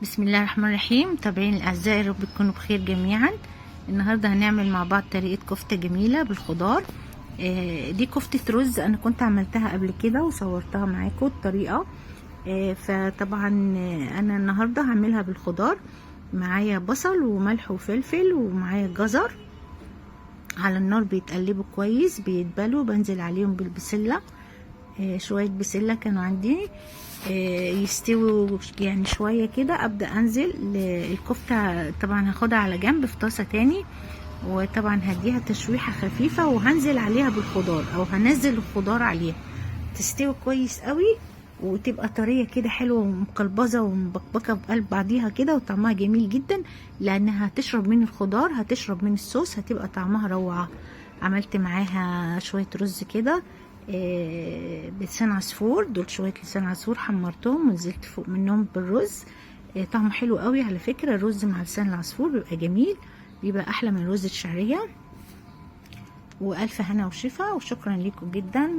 بسم الله الرحمن الرحيم. متابعين الاعزاء، يا رب تكونوا بخير جميعا. النهارده هنعمل مع بعض طريقه كفته جميله بالخضار. دي كفته رز انا كنت عملتها قبل كده وصورتها معاكم الطريقه. فطبعا انا النهارده هعملها بالخضار. معايا بصل وملح وفلفل ومعايا جزر على النار بيتقلبوا كويس، بيتبلوا، بنزل عليهم بالبسله. شويه بسله كانوا عندي يستووا يعني شويه كده، ابدا انزل الكفته. طبعا هاخدها على جنب في طاسه تاني، وطبعا هديها تشويحه خفيفه وهنزل عليها بالخضار او هنزل الخضار عليها تستوي كويس قوي وتبقى طريه كده حلوه ومقلبظه ومبكبكه بقلب بعضيها كده، وطعمها جميل جدا لانها هتشرب من الخضار، هتشرب من الصوص، هتبقى طعمها روعه. عملت معاها شويه رز كده بلسان عصفور، دول شويه لسان عصفور حمرتهم ونزلت فوق منهم بالرز. طعمه حلو قوي على فكره. الرز مع لسان العصفور بيبقى جميل، بيبقى احلى من رز الشعريه. والف هنا وشفا، وشكرا لكم جدا.